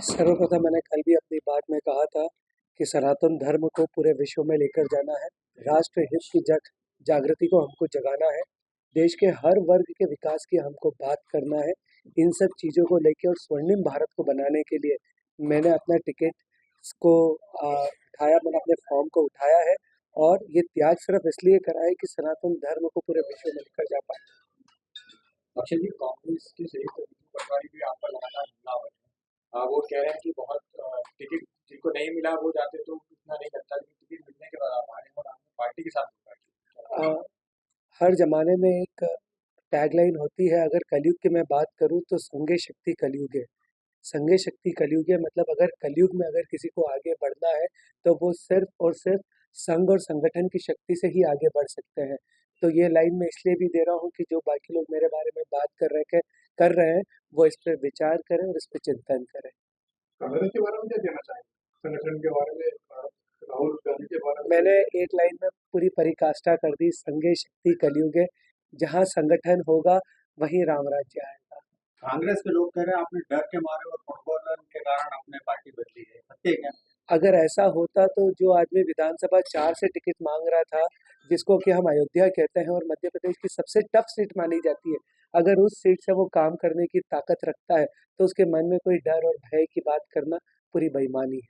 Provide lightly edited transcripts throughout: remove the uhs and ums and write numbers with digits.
सर्वप्रथम मैंने कल भी अपनी बात में कहा था कि सनातन धर्म को पूरे विश्व में लेकर जाना है। राष्ट्र हित की जागृति को हमको जगाना है। देश के हर वर्ग के विकास की हमको बात करना है। इन सब चीज़ों को लेके और स्वर्णिम भारत को बनाने के लिए मैंने अपना टिकट को उठाया, मैंने अपने फॉर्म को उठाया है और ये त्याग सिर्फ इसलिए करा है कि सनातन धर्म को पूरे विश्व में लेकर जा पाए। अक्षय जी, कांग्रेस के संयुक्त नीति पटवारी भी आप पर लगातार हमला हो रहे हैं। वो कह रहे हैं कि बहुत टिकट जिनको नहीं मिला वो जाते तो इतना नहीं लगता, लेकिन टिकट मिलने के बाद आप आए और आपने पार्टी के साथ धोखा किया। अ, हर ज़माने में एक टैगलाइन होती है, अगर कलयुग की मैं बात करूँ तो संघे शक्ति कलयुग है। संघे शक्ति कलयुग है मतलब अगर कलयुग में अगर किसी को आगे बढ़ना है तो वो सिर्फ और सिर्फ संघ और संगठन की शक्ति से ही आगे बढ़ सकते हैं। तो ये लाइन मैं इसलिए भी दे रहा हूँ कि जो बाकी लोग मेरे बारे में बात कर रहे हैं वो इस पर विचार करें और इस पर चिंतन करें। कांग्रेस के बारे में क्या कहना चाहेंगे? संगठन के बारे में, राहुल गांधी के बारे में? मैंने एक लाइन में पूरी परिकाष्ठा कर दी, संघे शक्ति कलयुग है, जहाँ संगठन होगा वहीं राम राज्य आएगा। कांग्रेस के लोग कह रहे हैं आपने डर के मारे और फुटबॉल के कारण आपने पार्टी बदली है, सत्य है क्या? अगर ऐसा होता तो जो आदमी विधानसभा 4 से टिकट मांग रहा था, जिसको कि हम अयोध्या कहते हैं और मध्य प्रदेश की सबसे टफ सीट मानी जाती है, अगर उस सीट से वो काम करने की ताकत रखता है तो उसके मन में कोई डर और भय की बात करना पूरी बेईमानी है।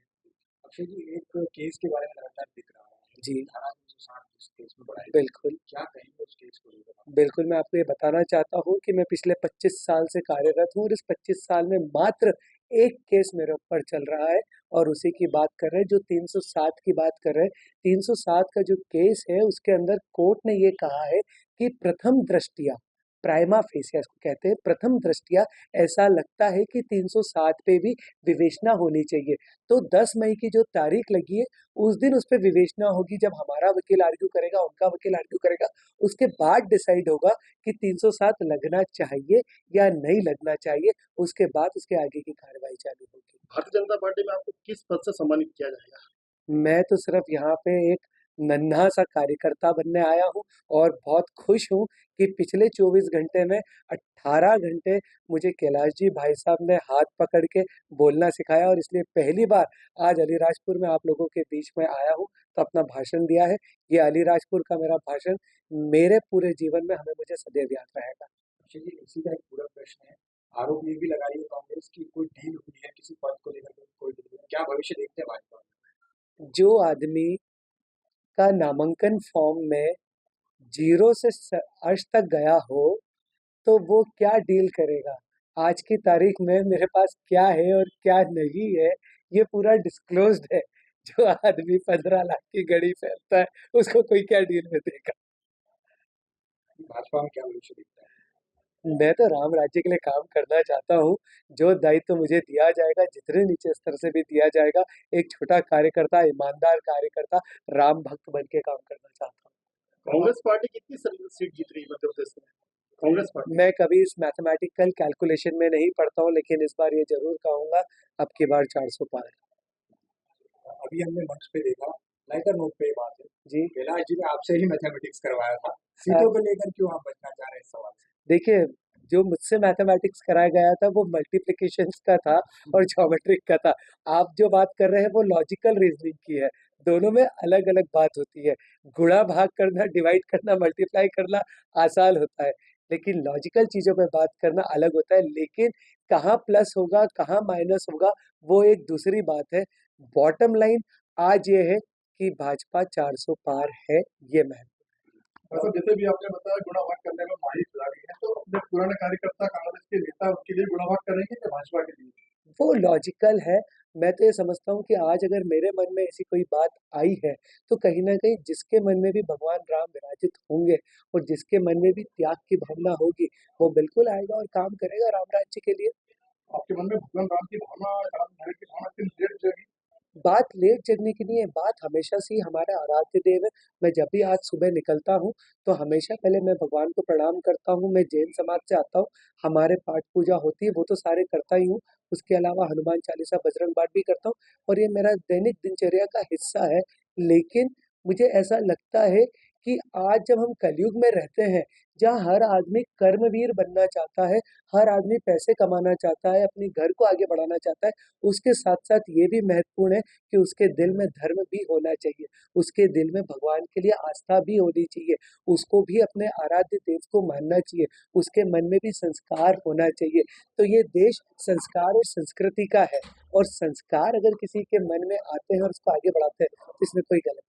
अक्षय जी, एक केस के बारे में लगातार दिख रहा है, जी, धारा 360 इस केस में बढ़ाई गई। बिल्कुल। क्या कहेंगे उस केस को लेकर? बिल्कुल, मैं आपको ये बताना चाहता हूँ कि मैं पिछले 25 साल से कार्यरत हूँ और इस 25 साल में मात्र एक केस मेरे ऊपर चल रहा है और उसी की बात कर रहे हैं, जो 307 की बात कर रहे हैं। 307 का जो केस है उसके अंदर कोर्ट ने ये कहा है कि प्रथम दृष्टया, प्राइमा फेसिया इसको कहते हैं, प्रथम दृष्टया ऐसा लगता है कि 307 पे भी विवेचना होनी चाहिए। तो 10 मई की जो तारीख लगी है उस दिन उस पे विवेचना होगी, जब हमारा वकील आर्ग्यू करेगा, उनका वकील आर्ग्यू करेगा, उसके बाद डिसाइड होगा कि 307 लगना चाहिए या नहीं लगना चाहिए। उसके बाद उसके आगे की कार्रवाई चालू होगी। भारतीय जनता पार्टी में आपको किस पद से सम्मानित किया जाएगा? मैं तो सिर्फ यहाँ पे एक नन्हा सा कार्यकर्ता बनने आया हूँ और बहुत खुश हूँ कि पिछले 24 घंटे में 18 घंटे मुझे कैलाश जी भाई साहब ने हाथ पकड़ के बोलना सिखाया और इसलिए पहली बार आज अलीराजपुर में आप लोगों के बीच में आया हूँ तो अपना भाषण दिया है। ये अलीराजपुर का मेरा भाषण मेरे पूरे जीवन में हमें मुझे सदैव याद रहेगा। अक्षय जी, इसी का एक पूरा प्रश्न है। आरोप ये भी लगाई है कांग्रेस की कोई डील हुई है किसी पद को लेकर के, कोई डील है क्या? भविष्य देखते हैं भाजपा में? जो आदमी का नामांकन फॉर्म में जीरो से अर्श तक गया हो तो वो क्या डील करेगा? आज की तारीख में मेरे पास क्या है और क्या नहीं है ये पूरा डिस्क्लोज्ड है। जो आदमी 15 लाख की घड़ी पहनता है उसको कोई क्या डील में देगा? भाजपा में क्या भविष्य दिखता है? मैं तो राम राज्य के लिए काम करना चाहता हूँ। जो दायित्व मुझे दिया जाएगा, जितने नीचे स्तर से भी दिया जाएगा, एक छोटा कार्यकर्ता, ईमानदार कार्यकर्ता, राम भक्त बन के काम करना चाहता हूँ। कांग्रेस पार्टी कितनी सीट जीत रही है मध्य प्रदेश में? कांग्रेस पार्टी मैं कभी इस मैथमेटिकल कैलकुलेशन में नहीं पढ़ता हूँ, लेकिन इस बार ये जरूर कहूंगा, अब की बार 400 पार। अभी हमने मंच पे देखा, लाइटर नोट पे ये बात है जी। कैलाश जी ने आपसे ही मैथमेटिक्स करवाया था, अ, सीटों को लेकर क्यों आप बचना चाह रहे हैं इस सवाल से? देखिए, जो मुझसे मैथमेटिक्स कराया गया था वो मल्टीप्लिकेशंस का था और ज्योमेट्रिक का था। आप जो बात कर रहे हैं वो लॉजिकल रीजनिंग की है। दोनों में अलग अलग बात होती है। गुणा भाग करना, डिवाइड करना, मल्टीप्लाई करना आसान होता है, लेकिन लॉजिकल चीजों पे बात करना अलग होता है। लेकिन कहाँ प्लस होगा, कहाँ माइनस होगा, वो एक दूसरी बात है। बॉटम लाइन आज ये है कि भाजपा 400 पार है, ये मैं। मतलब जैसे भी आपने बताया गुणा भाग करने में माहिर खिलाड़ी है, तो अपने पुराने कार्यकर्ता कांग्रेस के नेता उनके लिए गुणा भाग करेंगे या भाजपा के लिए? वो लॉजिकल है। मैं तो ये समझता हूँ कि आज अगर मेरे मन में ऐसी कोई बात आई है तो कहीं ना कहीं जिसके मन में भी भगवान राम विराजित होंगे और जिसके मन में भी त्याग की भावना होगी वो बिल्कुल आएगा और काम करेगा राम राज्य के लिए। आपके मन में भगवान राम की भावना, राम धन की भावना किन लेट जगी? बात लेट जगने की नहीं है, बात हमेशा से ही हमारा आराध्य देव है। मैं जब भी आज सुबह निकलता हूँ तो हमेशा पहले मैं भगवान को प्रणाम करता हूँ। मैं जैन समाज से आता हूँ, हमारे पाठ पूजा होती है वो तो सारे करता ही हूँ। उसके अलावा हनुमान चालीसा, बजरंग बाण भी करता हूँ और ये मेरा दैनिक दिनचर्या का हिस्सा है। लेकिन मुझे ऐसा लगता है कि आज जब हम कलयुग में रहते हैं, जहाँ हर आदमी कर्मवीर बनना चाहता है, हर आदमी पैसे कमाना चाहता है, अपने घर को आगे बढ़ाना चाहता है, उसके साथ-साथ ये भी महत्वपूर्ण है कि उसके दिल में धर्म भी होना चाहिए, उसके दिल में भगवान के लिए आस्था भी होनी चाहिए, उसको भी अपने आराध्य देव को मानना चाहिए, उसके मन में भी संस्कार होना चाहिए। तो ये देश संस्कार और संस्कृति का है, और संस्कार अगर किसी के मन में आते हैं और उसको आगे बढ़ाते हैं, तो इसमें कोई गलत